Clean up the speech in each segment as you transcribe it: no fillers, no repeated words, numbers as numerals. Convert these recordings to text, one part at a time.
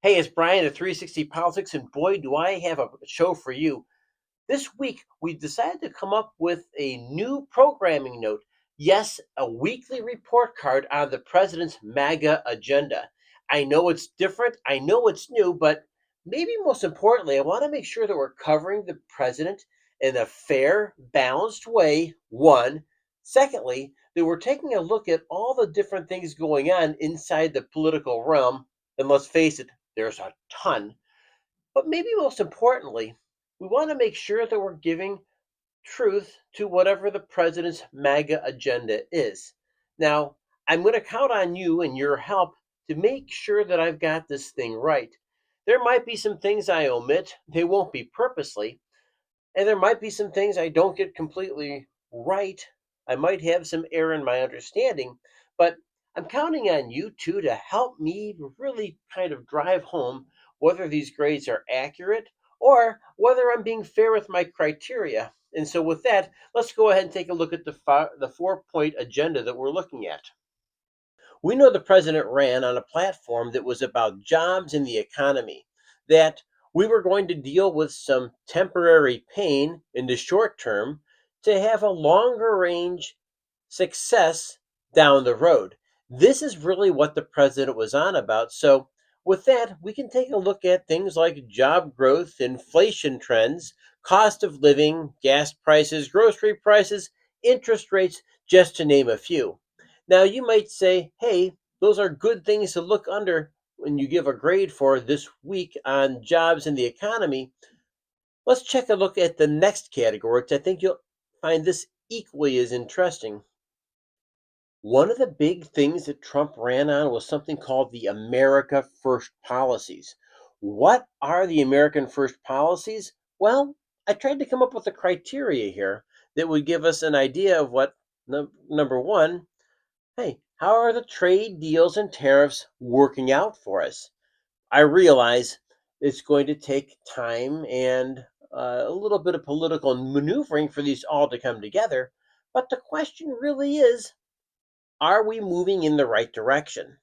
Hey, it's Brian at 360 Politics, and boy, do I have a show for you. This week, we decided to come up with a new programming note. Yes, a weekly report card on the president's MAGA agenda. I know it's different, I know it's new, but maybe most importantly, I want to make sure that we're covering the president in a fair, balanced way. One. Secondly, that we're taking a look at all the different things going on inside the political realm. And let's face it, there's a ton. But maybe most importantly, we want to make sure that we're giving truth to whatever the president's MAGA agenda is. Now, I'm going to count on you and your help to make sure that I've got this thing right. There might be some things I omit, they won't be purposely, and there might be some things I don't get completely right. I might have some error in my understanding, but I'm counting on you two to help me really kind of drive home whether these grades are accurate or whether I'm being fair with my criteria. And so, with that, let's go ahead and take a look at the 4 point agenda that we're looking at. We know the president ran on a platform that was about jobs and the economy, that we were going to deal with some temporary pain in the short term to have a longer range success down the road. This is really what the president was on about. So, with that, we can take a look at things like job growth, inflation trends, cost of living, gas prices, grocery prices, interest rates, just to name a few. Now, you might say, hey, those are good things to look under when you give a grade for this week on jobs and the economy. Let's check a look at the next category, which I think you'll find this equally as interesting. One of the big things that Trump ran on was something called the America First policies. What are the American First policies? Well, I tried to come up with a criteria here that would give us an idea of what, number one, hey, how are the trade deals and tariffs working out for us? I realize it's going to take time and a little bit of political maneuvering for these all to come together. But the question really is, are we moving in the right direction?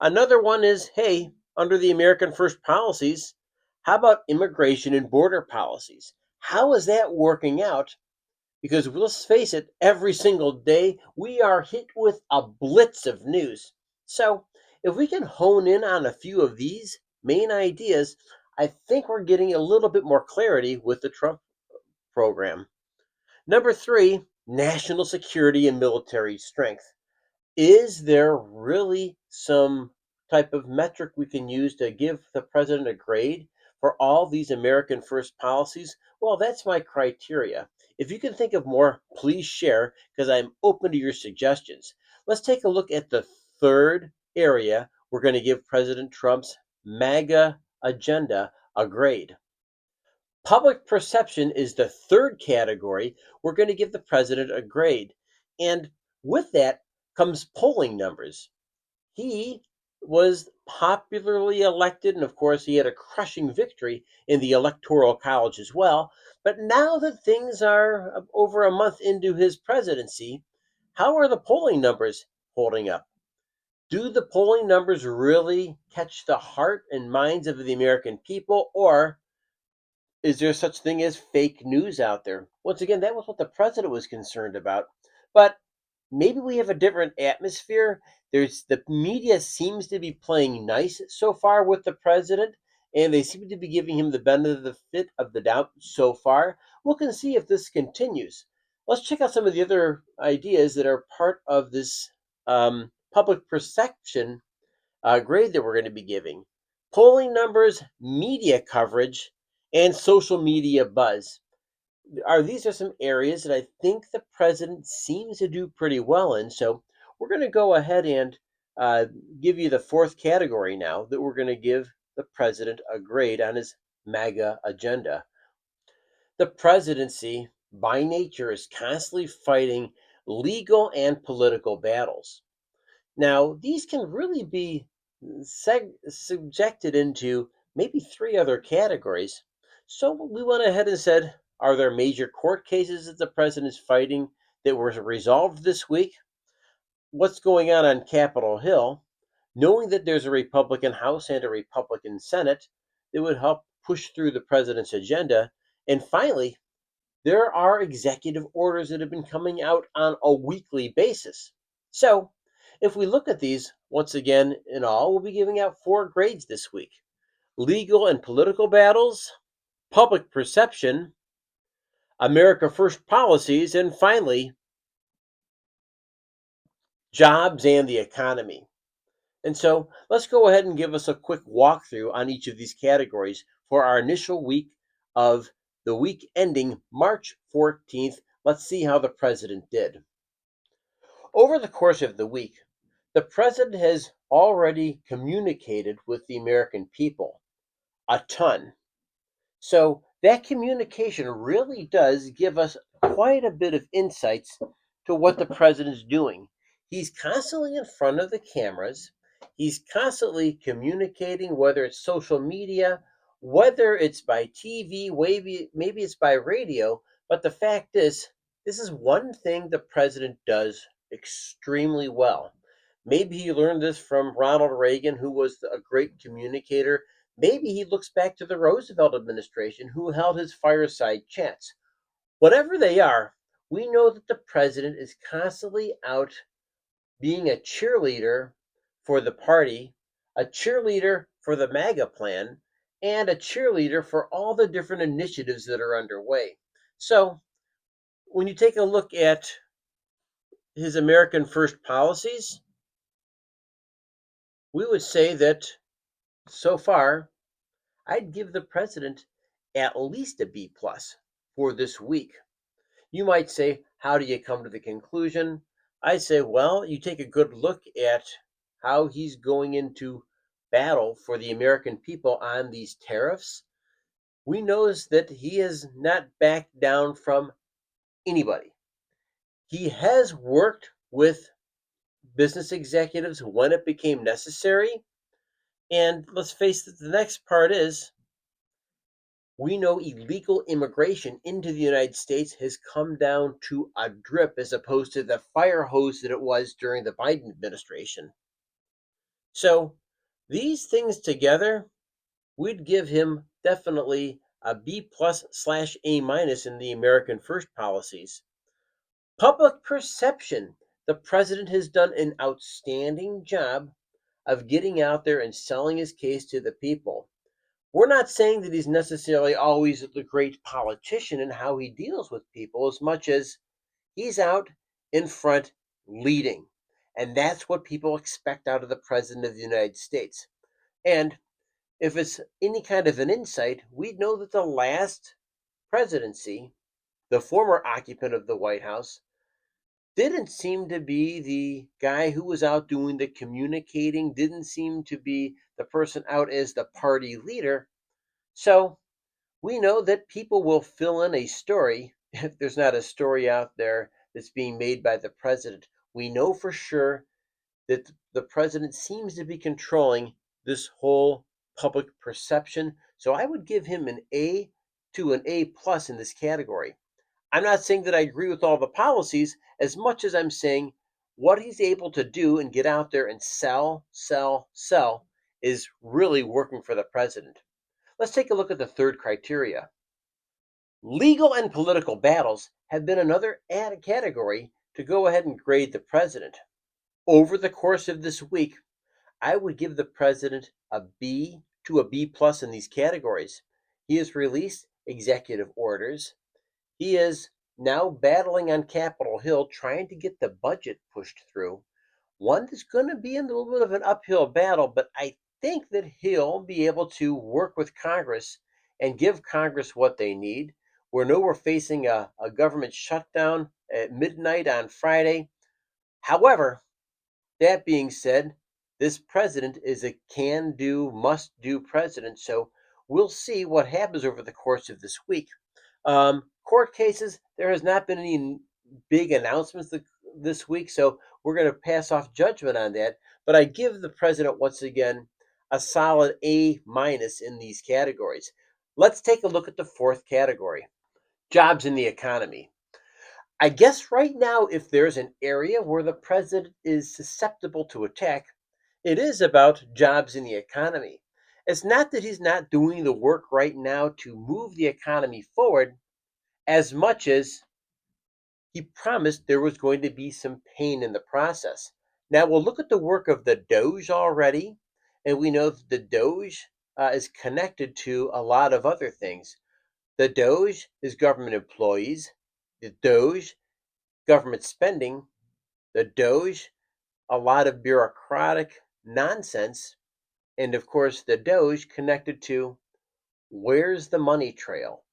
Another one is, hey, under the American First policies, how about immigration and border policies? How is that working out? Because let's face it, every single day we are hit with a blitz of news. So, if we can hone in on a few of these main ideas, I think we're getting a little bit more clarity with the Trump program. Number three, national security and military strength. Is there really some type of metric we can use to give the president a grade for all these American First policies? Well, that's my criteria. If you can think of more, please share because I'm open to your suggestions. Let's take a look at the third area we're going to give President Trump's MAGA agenda a grade. Public perception is the third category we're going to give the president a grade. And with that comes polling numbers. He was popularly elected, and of course, he had a crushing victory in the Electoral College as well. But now that things are over a month into his presidency, how are the polling numbers holding up? Do the polling numbers really catch the heart and minds of the American people, or is there such thing as fake news out there? Once again, that was what the president was concerned about. But maybe we have a different atmosphere. There's the media seems to be playing nice so far with the president, and they seem to be giving him the benefit of the doubt so far. We'll can see if this continues. Let's check out some of the other ideas that are part of this public perception grade that we're going to be giving. Polling numbers, media coverage, and social media buzz. These are some areas that I think the president seems to do pretty well in. So we're going to go ahead and uh, give you the fourth category now that we're going to give the president a grade on his MAGA agenda. The presidency, by nature, is constantly fighting legal and political battles. Now, these can really be subjected into maybe three other categories. So we went ahead and said, are there major court cases that the president is fighting that were resolved this week? What's going on Capitol Hill? knowing that there's a Republican House and a Republican Senate that would help push through the president's agenda. And finally, there are executive orders that have been coming out on a weekly basis. So, if we look at these, once again, in all, we'll be giving out 4 grades this week: legal and political battles, public perception, America First policies, and finally, jobs and the economy. And so let's go ahead and give us a quick walkthrough on each of these categories for our initial week of the week ending March 14th. Let's see how the president did. Over the course of the week, the president has already communicated with the American people a ton. So that communication really does give us quite a bit of insights to what the president's doing. He's constantly in front of the cameras. He's constantly communicating, whether it's social media, whether it's by TV, maybe it's by radio. But the fact is, this is one thing the president does extremely well. Maybe he learned this from Ronald Reagan, who was a great communicator. Maybe he looks back to the Roosevelt administration, who held his fireside chats. Whatever they are, we know that the president is constantly out being a cheerleader for the party, a cheerleader for the MAGA plan, and a cheerleader for all the different initiatives that are underway. So, when you take a look at his American First policies, we would say that so far I'd give the president at least a B plus for this week. You might say, how do you come to the conclusion? I say, well, you take a good look at how he's going into battle for the American people on these tariffs. We notice that he has not backed down from anybody. He has worked with business executives when it became necessary. And let's face it, the next part is we know illegal immigration into the United States has come down to a drip as opposed to the fire hose that it was during the Biden administration. So, these things together, we'd give him definitely a B plus/A minus in the American First policies. Public perception. The president has done an outstanding job of getting out there and selling his case to the people. We're not saying that he's necessarily always the great politician in how he deals with people as much as he's out in front leading. And that's what people expect out of the President of the United States. And if it's any kind of an insight, we know that the last presidency, the former occupant of the White House, didn't seem to be the guy who was out doing the communicating, didn't seem to be the person out as the party leader. So we know that people will fill in a story if there's not a story out there that's being made by the president. We know for sure that the president seems to be controlling this whole public perception. So I would give him an A to an A plus in this category. I'm not saying that I agree with all the policies as much as I'm saying what he's able to do and get out there and sell is really working for the president. Let's take a look at the third criteria. Legal and political battles have been another added category to go ahead and grade the president. Over the course of this week, I would give the president a B to a B plus in these categories. He has released executive orders. He is now battling on Capitol Hill, trying to get the budget pushed through. One that's going to be in a little bit of an uphill battle, but I think that he'll be able to work with Congress and give Congress what they need. We know we're facing a government shutdown at midnight on Friday. However, that being said, this president is a can do, must do president. So we'll see what happens over the course of this week. Court cases, there has not been any big announcements this week, so we're going to pass off judgment on that. But I give the president, once again, a solid A minus in these categories. Let's take a look at the fourth category: jobs in the economy. I guess right now, if there's an area where the president is susceptible to attack, It is about jobs in the economy. It's not that he's not doing the work right now to move the economy forward as much as he promised there was going to be some pain in the process. Now we'll look at the work of the Doge already, and we know that the Doge is connected to a lot of other things. The Doge is government employees, the Doge, government spending, the Doge, a lot of bureaucratic nonsense, and of course the Doge connected to where's the money trail.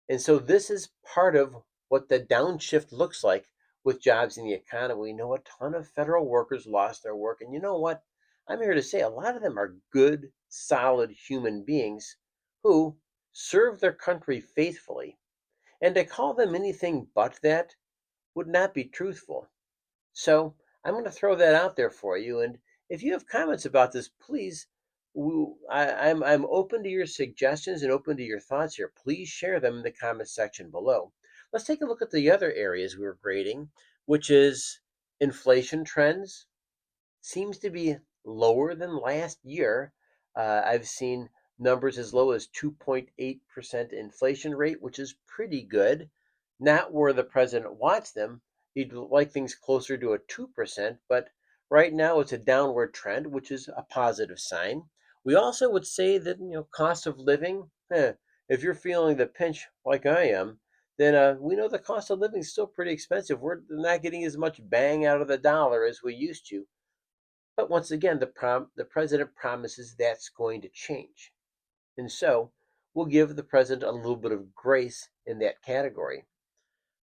And so this is part of what the downshift looks like with jobs in the economy. We know a ton of federal workers lost their work. And you know what? I'm here to say a lot of them are good, solid human beings who serve their country faithfully. And to call them anything but that would not be truthful. So I'm going to throw that out there for you. And if you have comments about this, please, I'm open to your suggestions and open to your thoughts here. Please share them in the comment section below. Let's take a look at the other areas we were grading, which is inflation trends. Seems to be lower than last year. I've seen numbers as low as 2.8% inflation rate, which is pretty good. Not where the president wants them. He'd like things closer to a 2%, but right now it's a downward trend, which is a positive sign. We also would say that, cost of living, if you're feeling the pinch like I am, then we know the cost of living is still pretty expensive. We're not getting as much bang out of the dollar as we used to. But once again, the president promises that's going to change. And so we'll give the president a little bit of grace in that category.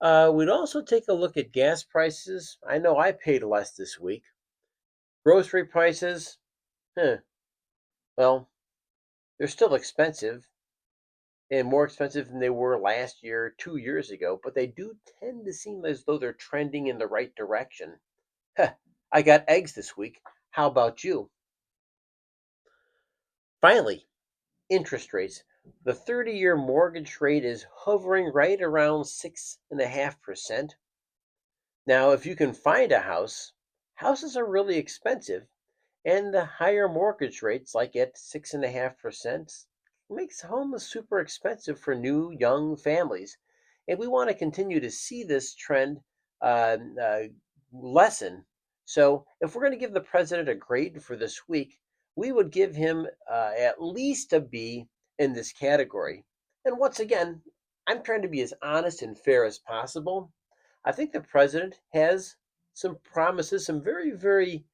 We'd also take a look at gas prices. I know I paid less this week. Grocery prices, well, they're still expensive and more expensive than they were last year, 2 years ago, but they do tend to seem as though they're trending in the right direction. I got eggs this week. How about you? Finally, interest rates. The 30-year mortgage rate is hovering right around 6.5%. Now, if you can find a house, houses are really expensive, and the higher mortgage rates, like at 6.5%, makes homes super expensive for new young families. And we want to continue to see this trend uh, uh, lessen. So, if we're going to give the president a grade for this week, we would give him at least a B in this category. And once again, I'm trying to be as honest and fair as possible. I think the president has some promises, some very, very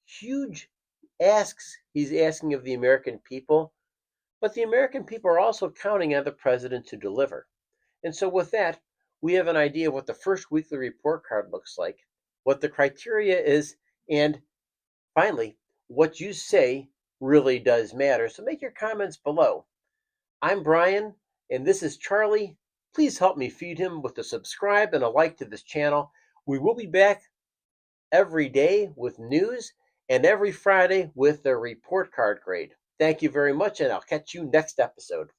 huge asks he's asking of the American people, but the American people are also counting on the president to deliver. And so, with that, we have an idea of what the first weekly report card looks like, what the criteria is, and finally, what you say really does matter. So, make your comments below. I'm Brian, and this is Charlie. Please help me feed him with a subscribe and a like to this channel. We will be back every day with news and every Friday with the report card grade. Thank you very much, and I'll catch you next episode.